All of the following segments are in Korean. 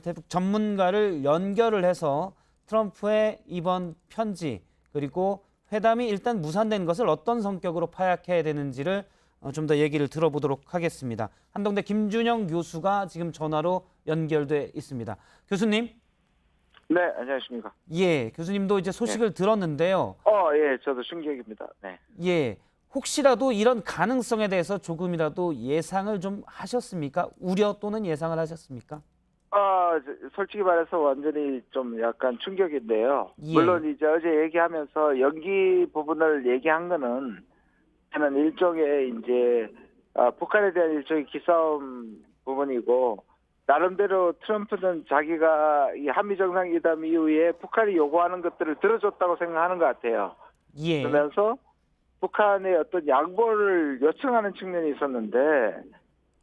대북 전문가를 연결을 해서 트럼프의 이번 편지 그리고 회담이 일단 무산된 것을 어떤 성격으로 파악해야 되는지를 좀 더 얘기를 들어보도록 하겠습니다. 한동대 김준영 교수가 지금 전화로 연결돼 있습니다. 교수님. 네, 안녕하십니까. 예, 교수님도 이제 소식을 들었는데요. 예, 저도 충격입니다. 네. 예, 혹시라도 이런 가능성에 대해서 조금이라도 예상을 좀 하셨습니까? 우려 또는 예상을 하셨습니까? 솔직히 말해서 완전히 좀 약간 충격인데요. 예. 물론 이제 어제 얘기하면서 연기 부분을 얘기한 거는 저는 일종의 이제 북한에 대한 일종의 기싸움 부분이고, 나름대로 트럼프는 자기가 이 한미 정상회담 이후에 북한이 요구하는 것들을 들어줬다고 생각하는 것 같아요. 예. 그러면서 북한의 어떤 양보를 요청하는 측면이 있었는데,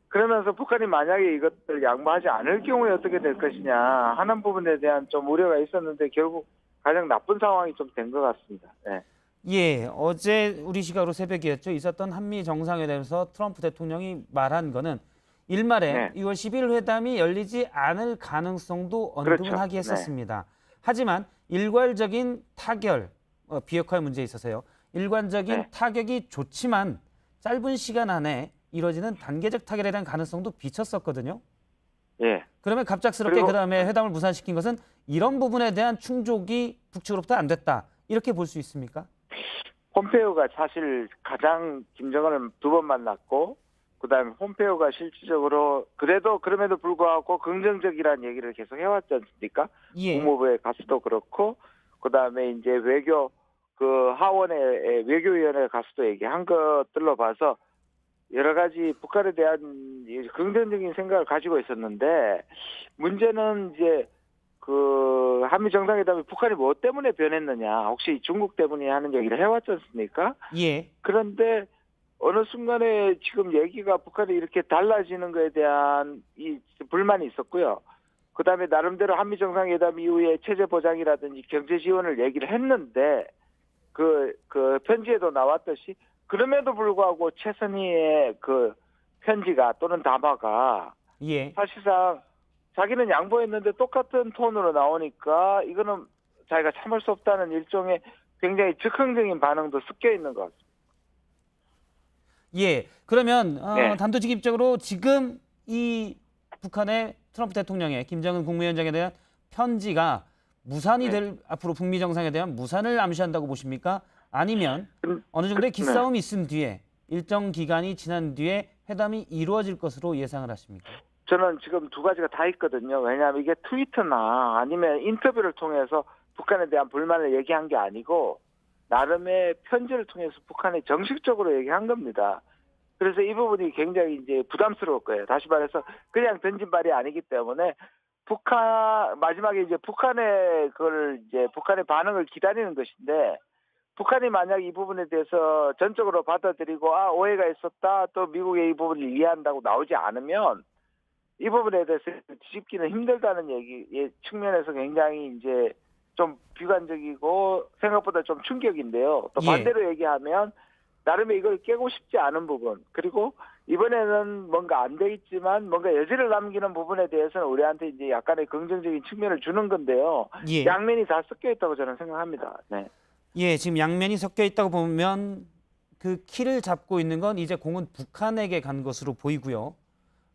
그러면서 북한이 만약에 이것들 양보하지 않을 경우에 어떻게 될 것이냐 하는 부분에 대한 좀 우려가 있었는데, 결국 가장 나쁜 상황이 좀 된 것 같습니다. 네. 예, 어제 우리 시각으로 새벽이었죠. 있었던 한미 정상회담에서 트럼프 대통령이 말한 거는 일말에 네. 6월 10일 회담이 열리지 않을 가능성도 언급을 그렇죠. 하게 했었습니다. 하지만 일괄적인 타결, 비핵화의 문제에 있어서요. 일관적인 네. 타격이 좋지만 짧은 시간 안에 이루어지는 단계적 타결에 대한 가능성도 비쳤었거든요. 예. 그러면 갑작스럽게 그리고- 그다음에 회담을 무산시킨 것은 이런 부분에 대한 충족이 북측으로부터 안 됐다. 이렇게 볼 수 있습니까? 폼페이오가 사실 가장 김정은을 두 번 만났고, 그다음에 폼페이오가 실질적으로 그럼에도 불구하고 긍정적이라는 얘기를 계속 해왔지 않습니까? 예. 국무부에 가서도 그렇고, 그다음에 이제 하원의 외교위원회에 가서도 얘기한 것들로 봐서 여러 가지 북한에 대한 긍정적인 생각을 가지고 있었는데, 문제는 이제 한미 정상회담이 북한이 뭐 때문에 변했느냐, 혹시 중국 때문에 하는 얘기를 해왔지 않습니까? 예. 그런데 어느 순간에 지금 얘기가 북한이 이렇게 달라지는 것에 대한 이 불만이 있었고요. 그다음에 나름대로 한미 정상회담 이후에 체제 보장이라든지 경제 지원을 얘기를 했는데, 그 편지에도 나왔듯이 그럼에도 불구하고 최선희의 그 편지가 또는 담화가 예. 사실상 자기는 양보했는데 똑같은 톤으로 나오니까 이거는 자기가 참을 수 없다는 일종의 굉장히 즉흥적인 반응도 섞여 있는 것 같습니다. 예. 그러면 네. 단도직입적으로 지금 이 북한의 트럼프 대통령의 김정은 국무위원장에 대한 편지가 무산이 네. 될 앞으로 북미 정상에 대한 무산을 암시한다고 보십니까? 아니면 어느 정도의 네. 기싸움이 있은 뒤에 일정 기간이 지난 뒤에 회담이 이루어질 것으로 예상을 하십니까? 저는 지금 두 가지가 다 있거든요. 왜냐하면 이게 트위터나 아니면 인터뷰를 통해서 북한에 대한 불만을 얘기한 게 아니고, 나름의 편지를 통해서 북한이 정식적으로 얘기한 겁니다. 그래서 이 부분이 굉장히 이제 부담스러울 거예요. 다시 말해서 그냥 던진 말이 아니기 때문에 마지막에 이제 북한의 반응을 기다리는 것인데, 북한이 만약 이 부분에 대해서 전적으로 받아들이고 오해가 있었다, 또 미국의 이 부분을 이해한다고 나오지 않으면 이 부분에 대해서 뒤집기는 힘들다는 측면에서 굉장히 이제 좀 비관적이고 생각보다 좀 충격인데요. 또 예. 반대로 얘기하면 나름의 이걸 깨고 싶지 않은 부분, 그리고 이번에는 뭔가 안 돼 있지만 뭔가 여지를 남기는 부분에 대해서는 우리한테 이제 약간의 긍정적인 측면을 주는 건데요. 예. 양면이 다 섞여 있다고 저는 생각합니다. 네. 예, 지금 양면이 섞여 있다고 보면 그 키를 잡고 있는 건 이제 공은 북한에게 간 것으로 보이고요.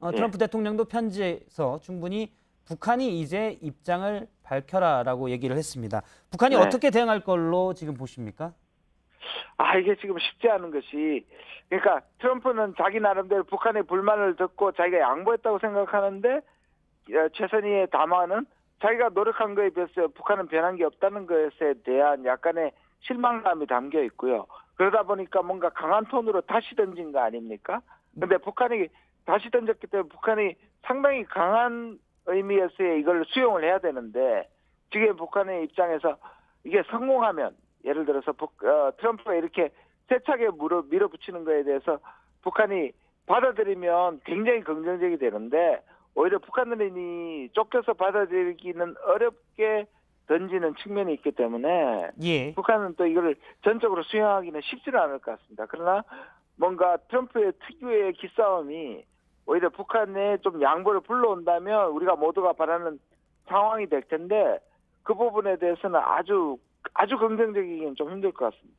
예. 트럼프 대통령도 편지에서 충분히 북한이 이제 입장을 밝혀라라고 얘기를 했습니다. 북한이 네. 어떻게 대응할 걸로 지금 보십니까? 이게 지금 쉽지 않은 것이, 그러니까 트럼프는 자기 나름대로 북한의 불만을 듣고 자기가 양보했다고 생각하는데, 최선희의 담화는 자기가 노력한 거에 비해서 북한은 변한 게 없다는 것에 대한 약간의 실망감이 담겨 있고요. 그러다 보니까 뭔가 강한 톤으로 다시 던진 거 아닙니까? 근데 북한이 다시 던졌기 때문에 북한이 상당히 강한 의미에서의 이걸 수용을 해야 되는데, 지금 북한의 입장에서 이게 성공하면, 예를 들어서 트럼프가 이렇게 세차게 밀어붙이는 거에 대해서 북한이 받아들이면 굉장히 긍정적이 되는데, 오히려 북한인이 쫓겨서 받아들이기는 어렵게 던지는 측면이 있기 때문에 예. 북한은 또 이걸 전적으로 수용하기는 쉽지는 않을 것 같습니다. 그러나 뭔가 트럼프의 특유의 기싸움이 오히려 북한에 좀 양보를 불러온다면 우리가 모두가 바라는 상황이 될 텐데 그 부분에 대해서는 아주 긍정적이기는 좀 힘들 것 같습니다.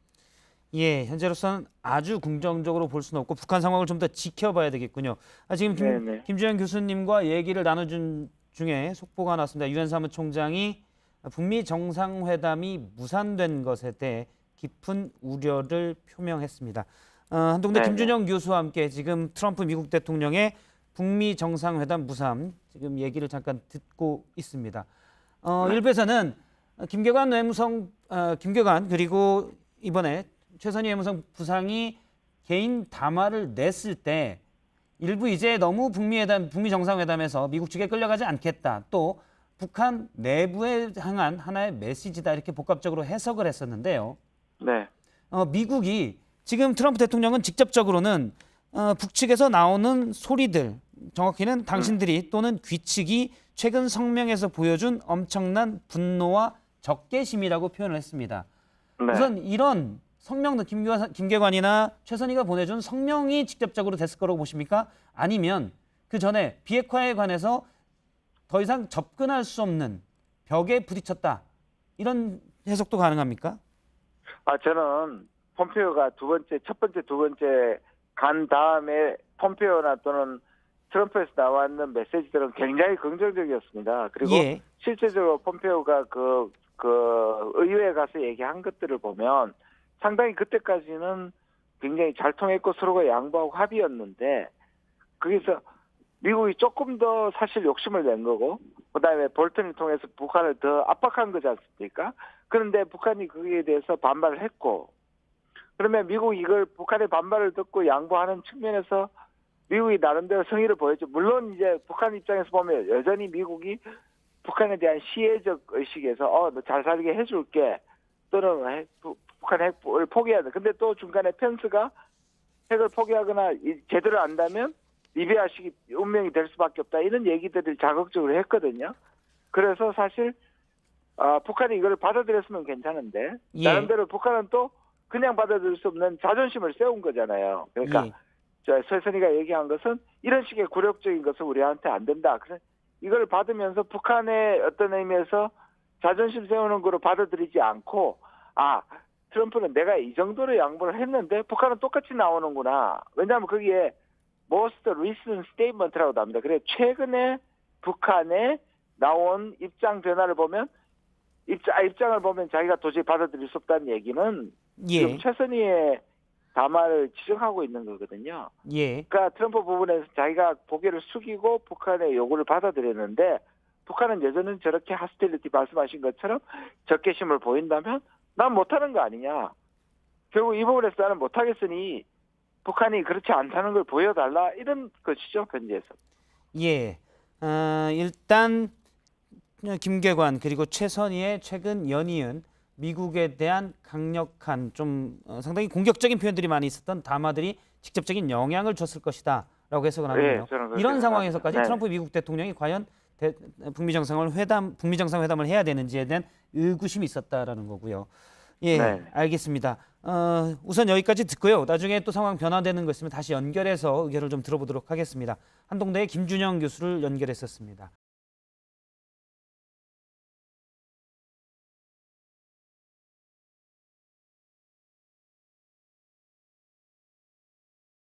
예, 현재로서는 아주 긍정적으로 볼 수는 없고 북한 상황을 좀 더 지켜봐야 되겠군요. 지금 네네. 김주현 교수님과 얘기를 나눠준 중에 속보가 나왔습니다. 유엔 사무총장이 북미 정상회담이 무산된 것에 대해 깊은 우려를 표명했습니다. 한동대 네네. 김준영 교수와 함께 지금 트럼프 미국 대통령의 북미 정상회담 무산 지금 얘기를 잠깐 듣고 있습니다. 일부에서는 김계관 그리고 이번에 최선희 외무성 부상이 개인 담화를 냈을 때 일부 이제 너무 북미 정상회담에서 미국 측에 끌려가지 않겠다. 또 북한 내부에 향한 하나의 메시지다 이렇게 복합적으로 해석을 했었는데요. 네. 미국이 지금 트럼프 대통령은 직접적으로는 북측에서 나오는 소리들, 정확히는 당신들이 또는 귀측이 최근 성명에서 보여준 엄청난 분노와 적개심이라고 표현을 했습니다. 네. 우선 이런 성명도 김계관이나 최선희가 보내준 성명이 직접적으로 됐을 거라고 보십니까? 아니면 그 전에 비핵화에 관해서 더 이상 접근할 수 없는 벽에 부딪혔다. 이런 해석도 가능합니까? 저는 폼페오가 첫 번째, 두 번째 간 다음에 폼페오나 또는 트럼프에서 나왔는 메시지들은 굉장히 긍정적이었습니다. 그리고 예. 실제적으로 pompeo가 그 의회에 가서 얘기한 것들을 보면 상당히 그때까지는 굉장히 잘 통했고 서로가 양보하고 합의였는데 거기서 미국이 조금 더 사실 욕심을 낸 거고 그다음에 볼턴을 통해서 북한을 더 압박한 거지 않습니까? 그런데 북한이 거기에 대해서 반발을 했고 그러면 미국이 이걸 북한의 반발을 듣고 양보하는 측면에서 미국이 나름대로 성의를 보였죠. 물론 이제 북한 입장에서 보면 여전히 미국이 북한에 대한 시혜적 의식에서 너 잘 살게 해줄게 또는 북한 핵을 포기해야 돼. 근데 또 중간에 펜스가 핵을 포기하거나 제대로 안다면 리비아식이 운명이 될 수밖에 없다. 이런 얘기들을 자극적으로 했거든요. 그래서 사실 북한이 이걸 받아들였으면 괜찮은데 예. 나름대로 북한은 또 그냥 받아들일 수 없는 자존심을 세운 거잖아요. 그러니까 예. 최선희가 얘기한 것은 이런 식의 굴욕적인 것은 우리한테 안 된다. 그래 이걸 받으면서 북한의 어떤 의미에서 자존심 세우는 거로 받아들이지 않고 트럼프는 내가 이 정도로 양보를 했는데 북한은 똑같이 나오는구나. 왜냐하면 거기에 most recent statement라고 나옵니다. 그래 최근에 북한에 나온 입장 변화를 보면 입장을 보면 자기가 도저히 받아들일 수 없다는 얘기는 지금 예. 최선희의 담화를 지적하고 있는 거거든요. 예. 그러니까 트럼프 부분에서 자기가 고개를 숙이고 북한의 요구를 받아들였는데 북한은 여전히 저렇게 하스틸리티 말씀하신 것처럼 적개심을 보인다면 난 못하는 거 아니냐. 결국 이 부분에서 나는 못하겠으니 북한이 그렇지 않다는 걸 보여달라 이런 것이죠. 현재에서. 예. 일단 김계관 그리고 최선희의 최근 연이은 미국에 대한 강력한 좀 상당히 공격적인 표현들이 많이 있었던 담화들이 직접적인 영향을 줬을 것이다라고 해석을 하는데요. 저는 그렇게 이런 상황에서까지 생각합니다. 트럼프 미국 대통령이 과연 북미 정상회담을 해야 되는지에 대한 의구심이 있었다라는 거고요. 예, 네. 알겠습니다. 우선 여기까지 듣고요. 나중에 또 상황 변화되는 거 있으면 다시 연결해서 의견을 좀 들어보도록 하겠습니다. 한동대의 김준영 교수를 연결했었습니다.